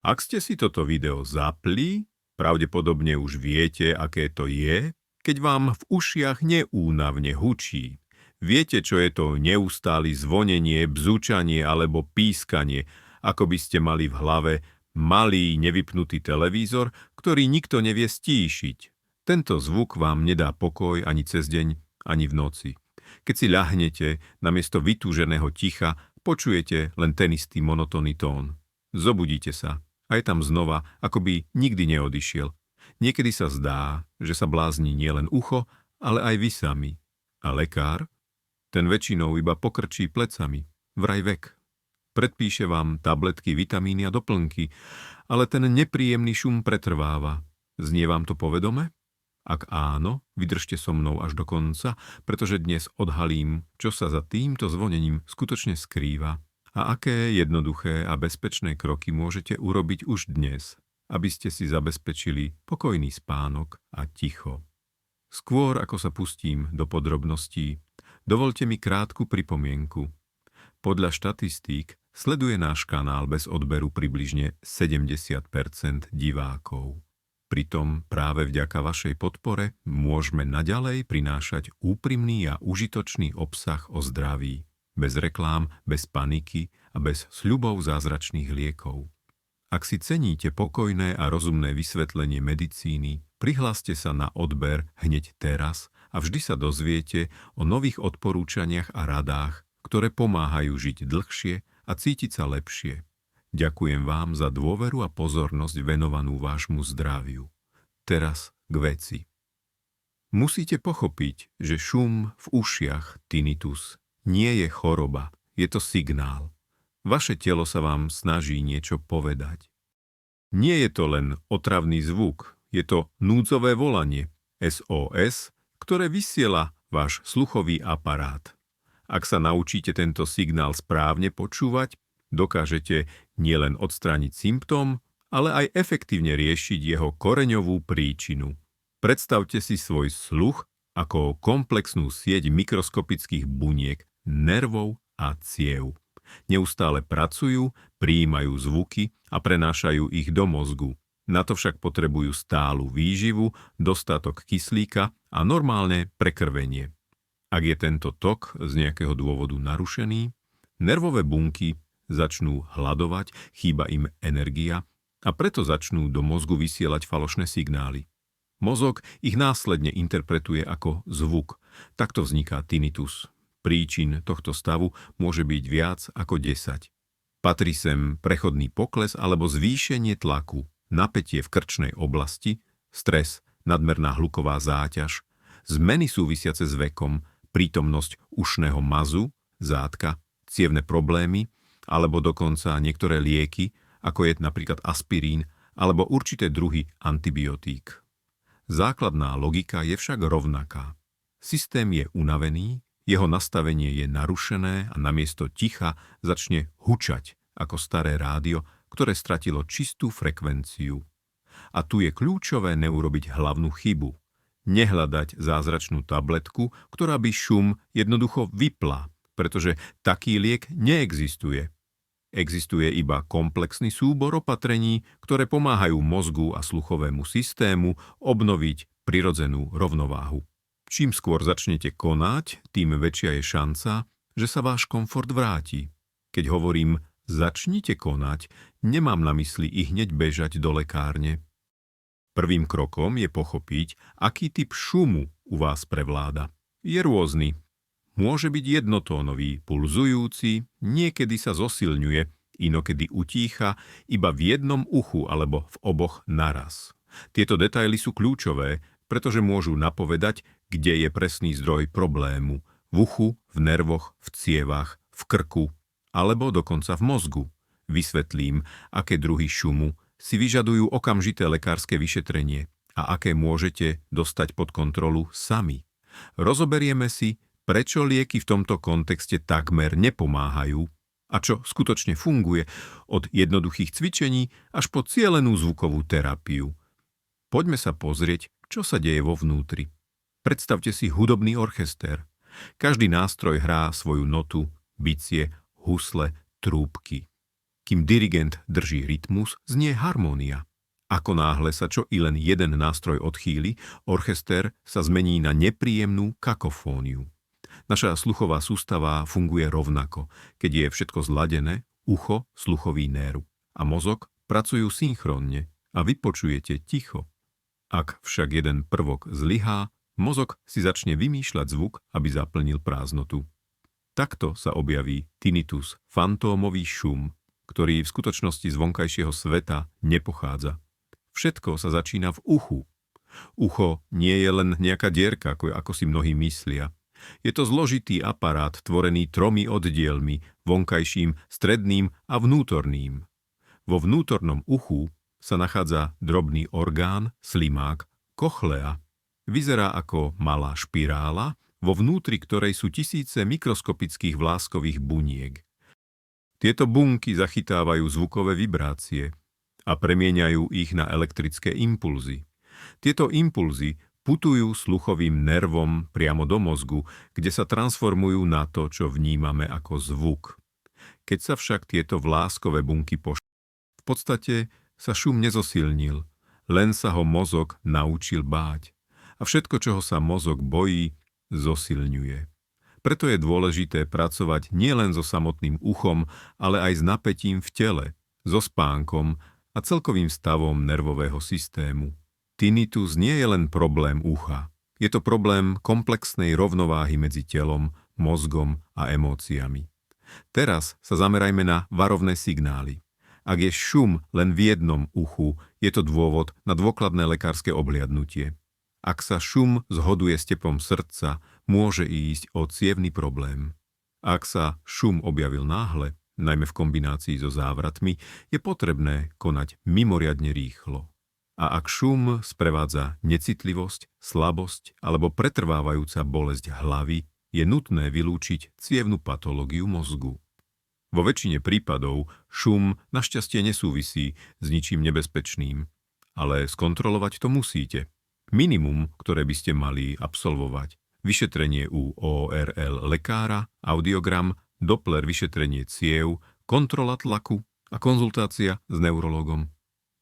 Ak ste si toto video zapli, pravdepodobne už viete, aké to je, keď vám v ušiach neúnavne hučí. Viete, čo je to neustály zvonenie, bzučanie alebo pískanie, ako by ste mali v hlave malý nevypnutý televízor, ktorý nikto nevie stíšiť. Tento zvuk vám nedá pokoj ani cez deň, ani v noci. Keď si ľahnete, namiesto vytúženého ticha počujete len ten istý monotónny tón. Zobudíte sa a je tam znova, ako by nikdy neodišiel. Niekedy sa zdá, že sa blázni nielen ucho, ale aj vy sami. A lekár? Ten väčšinou iba pokrčí plecami, vraj vek. Predpíše vám tabletky, vitamíny a doplnky, ale ten nepríjemný šum pretrváva. Znie vám to povedome? Ak áno, vydržte so mnou až do konca, pretože dnes odhalím, čo sa za týmto zvonením skutočne skrýva a aké jednoduché a bezpečné kroky môžete urobiť už dnes, aby ste si zabezpečili pokojný spánok a ticho. Skôr ako sa pustím do podrobností, dovoľte mi krátku pripomienku. Podľa štatistík sleduje náš kanál bez odberu približne 70% divákov. Pritom práve vďaka vašej podpore môžeme naďalej prinášať úprimný a užitočný obsah o zdraví, bez reklám, bez paniky a bez sľubov zázračných liekov. Ak si ceníte pokojné a rozumné vysvetlenie medicíny, prihláste sa na odber hneď teraz a vždy sa dozviete o nových odporúčaniach a radách, ktoré pomáhajú žiť dlhšie a cítiť sa lepšie. Ďakujem vám za dôveru a pozornosť venovanú vášmu zdraviu. Teraz k veci. Musíte pochopiť, že šum v ušiach, tinnitus, nie je choroba, je to signál. Vaše telo sa vám snaží niečo povedať. Nie je to len otravný zvuk, je to núdzové volanie, SOS, ktoré vysiela váš sluchový aparát. Ak sa naučíte tento signál správne počúvať, dokážete nielen odstrániť symptóm, ale aj efektívne riešiť jeho koreňovú príčinu. Predstavte si svoj sluch ako komplexnú sieť mikroskopických buniek, nervov a ciev. Neustále pracujú, prijímajú zvuky a prenášajú ich do mozgu. Na to však potrebujú stálu výživu, dostatok kyslíka a normálne prekrvenie. Ak je tento tok z nejakého dôvodu narušený, nervové bunky začnú hladovať, chýba im energia a preto začnú do mozgu vysielať falošné signály. Mozog ich následne interpretuje ako zvuk. Takto vzniká tinnitus. Príčin tohto stavu môže byť viac ako 10. Patrí sem prechodný pokles alebo zvýšenie tlaku, napätie v krčnej oblasti, stres, nadmerná hluková záťaž, zmeny súvisiace s vekom, prítomnosť ušného mazu, zátka, cievne problémy, alebo dokonca niektoré lieky, ako je napríklad aspirín, alebo určité druhy antibiotík. Základná logika je však rovnaká. Systém je unavený, jeho nastavenie je narušené a namiesto ticha začne hučať ako staré rádio, ktoré stratilo čistú frekvenciu. A tu je kľúčové neurobiť hlavnú chybu. Nehľadať zázračnú tabletku, ktorá by šum jednoducho vypla, pretože taký liek neexistuje. Existuje iba komplexný súbor opatrení, ktoré pomáhajú mozgu a sluchovému systému obnoviť prirodzenú rovnováhu. Čím skôr začnete konať, tým väčšia je šanca, že sa váš komfort vráti. Keď hovorím začnite konať, nemám na mysli i hneď bežať do lekárne. Prvým krokom je pochopiť, aký typ šumu u vás prevláda. Je rôzny. Môže byť jednotónový, pulzujúci, niekedy sa zosilňuje, inokedy utícha iba v jednom uchu alebo v oboch naraz. Tieto detaily sú kľúčové, pretože môžu napovedať, kde je presný zdroj problému. V uchu, v nervoch, v cievach, v krku alebo dokonca v mozgu. Vysvetlím, aké druhy šumu si vyžadujú okamžité lekárske vyšetrenie a aké môžete dostať pod kontrolu sami. Rozoberieme si, prečo lieky v tomto kontexte takmer nepomáhajú a čo skutočne funguje, od jednoduchých cvičení až po cielenú zvukovú terapiu. Poďme sa pozrieť, čo sa deje vo vnútri. Predstavte si hudobný orchester. Každý nástroj hrá svoju notu, bicie, husle, trúbky. Kým dirigent drží rytmus, znie harmónia. Ako náhle sa čo i len jeden nástroj odchýli, orchester sa zmení na nepríjemnú kakofóniu. Naša sluchová sústava funguje rovnako, keď je všetko zladené, ucho, sluchový nerv a mozog pracujú synchronne a vy počujete ticho. Ak však jeden prvok zlyhá, mozog si začne vymýšľať zvuk, aby zaplnil prázdnotu. Takto sa objaví tinnitus, fantómový šum, ktorý v skutočnosti z vonkajšieho sveta nepochádza. Všetko sa začína v uchu. Ucho nie je len nejaká dierka, ako si mnohí myslia. Je to zložitý aparát tvorený 3 oddielmi, vonkajším, stredným a vnútorným. Vo vnútornom uchu sa nachádza drobný orgán, slimák, kochlea. Vyzerá ako malá špirála, vo vnútri ktorej sú tisíce mikroskopických vláskových buniek. Tieto bunky zachytávajú zvukové vibrácie a premieňajú ich na elektrické impulzy. Tieto impulzy putujú sluchovým nervom priamo do mozgu, kde sa transformujú na to, čo vnímame ako zvuk. Keď sa však tieto vláskové bunky v podstate sa šum nezosilnil, len sa ho mozog naučil báť. A všetko, čoho sa mozog bojí, zosilňuje. Preto je dôležité pracovať nielen so samotným uchom, ale aj s napätím v tele, so spánkom a celkovým stavom nervového systému. Tinnitus nie je len problém ucha. Je to problém komplexnej rovnováhy medzi telom, mozgom a emóciami. Teraz sa zamerajme na varovné signály. Ak je šum len v jednom uchu, je to dôvod na dôkladné lekárske obhliadnutie. Ak sa šum zhoduje s tepom srdca, môže ísť o cievny problém. Ak sa šum objavil náhle, najmä v kombinácii so závratmi, je potrebné konať mimoriadne rýchlo. A ak šum sprevádza necitlivosť, slabosť alebo pretrvávajúca bolesť hlavy, je nutné vylúčiť cievnu patológiu mozgu. Vo väčšine prípadov šum našťastie nesúvisí s ničím nebezpečným, ale skontrolovať to musíte. Minimum, ktoré by ste mali absolvovať: vyšetrenie u ORL lekára, audiogram, Doppler vyšetrenie ciev, kontrola tlaku a konzultácia s neurologom.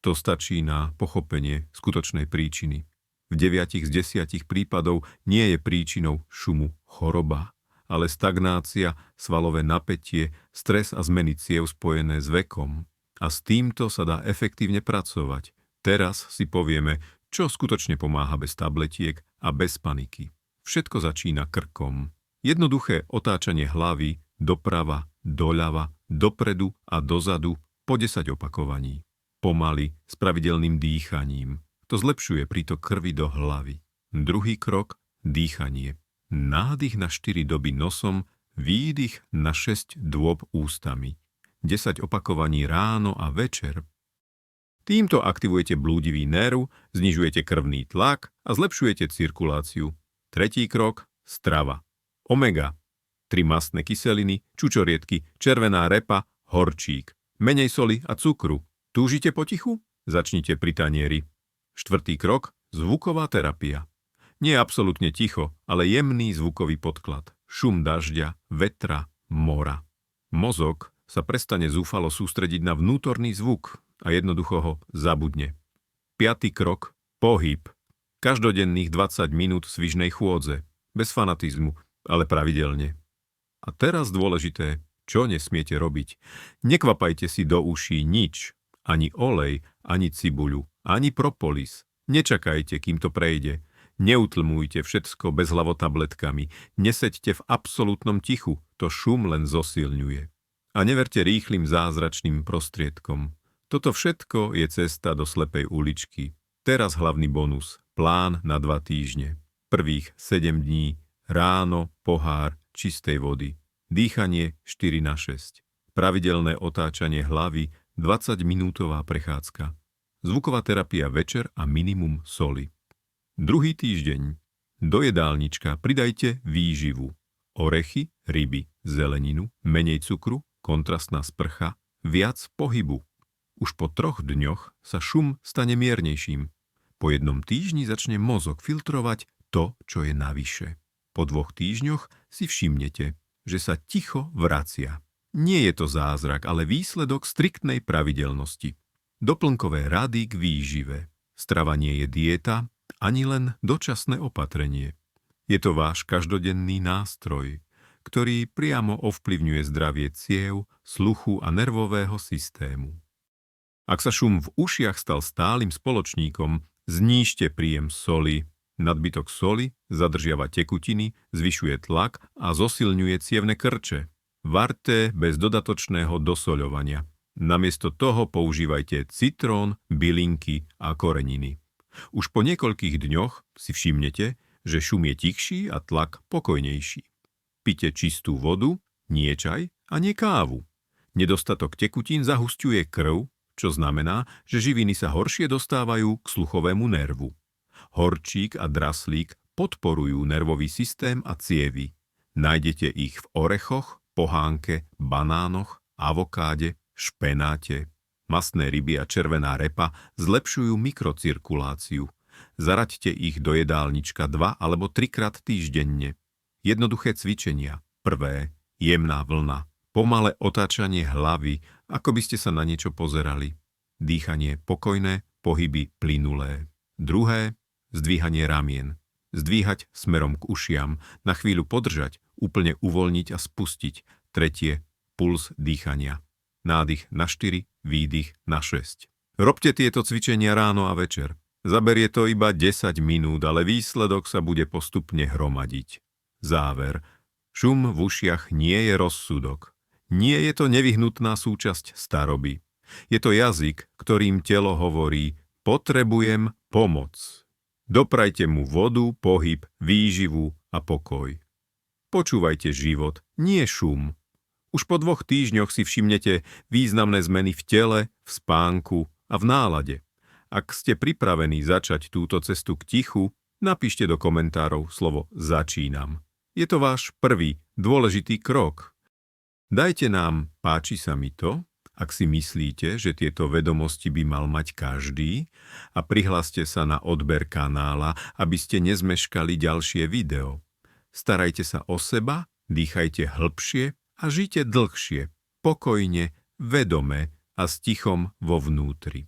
To stačí na pochopenie skutočnej príčiny. V 9 z 10 prípadov nie je príčinou šumu choroba, ale stagnácia, svalové napätie, stres a zmeny ciev spojené s vekom. A s týmto sa dá efektívne pracovať. Teraz si povieme, čo skutočne pomáha bez tabletiek a bez paniky. Všetko začína krkom. Jednoduché otáčanie hlavy doprava, doľava, dopredu a dozadu po 10 opakovaní. Pomaly, s pravidelným dýchaním. To zlepšuje prítok krvi do hlavy. Druhý krok, dýchanie. Nádych na 4 doby nosom, výdych na 6 dôb ústami. 10 opakovaní ráno a večer. Týmto aktivujete blúdivý nerv, znižujete krvný tlak a zlepšujete cirkuláciu. Tretí krok, strava. Omega, 3 mastné kyseliny, čučoriedky, červená repa, horčík. Menej soli a cukru. Túžite potichu? Začnite pri tanieri. Štvrtý krok, zvuková terapia. Nie absolútne ticho, ale jemný zvukový podklad. Šum dažďa, vetra, mora. Mozog sa prestane zúfalo sústrediť na vnútorný zvuk a jednoducho ho zabudne. Piatý krok, pohyb. Každodenných 20 minút svižnej chôdze. Bez fanatizmu, ale pravidelne. A teraz dôležité, čo nesmiete robiť. Nekvapajte si do uší nič. Ani olej, ani cibuľu, ani propolis. Nečakajte, kým to prejde. Neutlmujte všetko bezhlavo tabletkami. Neseďte v absolútnom tichu, to šum len zosilňuje. A neverte rýchlym zázračným prostriedkom. Toto všetko je cesta do slepej uličky. Teraz hlavný bonus, plán na 2 týždne. Prvých 7 dní, ráno, pohár čistej vody. Dýchanie 4x6. Pravidelné otáčanie hlavy, 20-minútová prechádzka. Zvuková terapia večer a minimum soli. Druhý týždeň. Do jedálnička pridajte výživu. Orechy, ryby, zeleninu, menej cukru, kontrastná sprcha, viac pohybu. Už po 3 dňoch sa šum stane miernejším. Po 1 týždni začne mozog filtrovať to, čo je navyše. Po 2 týždňoch si všimnete, že sa ticho vracia. Nie je to zázrak, ale výsledok striktnej pravidelnosti. Doplnkové rady k výžive. Strava nie je dieta, ani len dočasné opatrenie. Je to váš každodenný nástroj, ktorý priamo ovplyvňuje zdravie ciev, sluchu a nervového systému. Ak sa šum v ušiach stal stálym spoločníkom, znížte príjem soli. Nadbytok soli zadržiava tekutiny, zvyšuje tlak a zosilňuje cievne krče. Varte bez dodatočného dosoľovania. Namiesto toho používajte citrón, bylinky a koreniny. Už po niekoľkých dňoch si všimnete, že šum je tichší a tlak pokojnejší. Pite čistú vodu, nie čaj a nie kávu. Nedostatok tekutín zahusťuje krv, čo znamená, že živiny sa horšie dostávajú k sluchovému nervu. Horčík a draslík podporujú nervový systém a cievy. Nájdete ich v orechoch, pohánke, banánoch, avokáde, špenáte. Mastné ryby a červená repa zlepšujú mikrocirkuláciu. Zaraďte ich do jedálnička 2 alebo 3 krát týždenne. Jednoduché cvičenia. Prvé, jemná vlna. Pomalé otáčanie hlavy, ako by ste sa na niečo pozerali. Dýchanie pokojné, pohyby plynulé. Druhé, zdvíhanie ramien. Zdvíhať smerom k ušiam, na chvíľu podržať, úplne uvoľniť a spustiť. Tretie, puls dýchania. Nádych na 4, výdych na 6. Robte tieto cvičenia ráno a večer. Zaberie to iba 10 minút, ale výsledok sa bude postupne hromadiť. Záver. Šum v ušiach nie je rozsudok. Nie je to nevyhnutná súčasť staroby. Je to jazyk, ktorým telo hovorí: potrebujem pomoc. Doprajte mu vodu, pohyb, výživu a pokoj. Počúvajte život, nie šum. Už po 2 týždňoch si všimnete významné zmeny v tele, v spánku a v nálade. Ak ste pripravení začať túto cestu k tichu, napíšte do komentárov slovo začínam. Je to váš prvý, dôležitý krok. Dajte nám páči sa mi to, ak si myslíte, že tieto vedomosti by mal mať každý, a prihláste sa na odber kanála, aby ste nezmeškali ďalšie video. Starajte sa o seba, dýchajte hlbšie a žite dlhšie, pokojne, vedome a s tichom vo vnútri.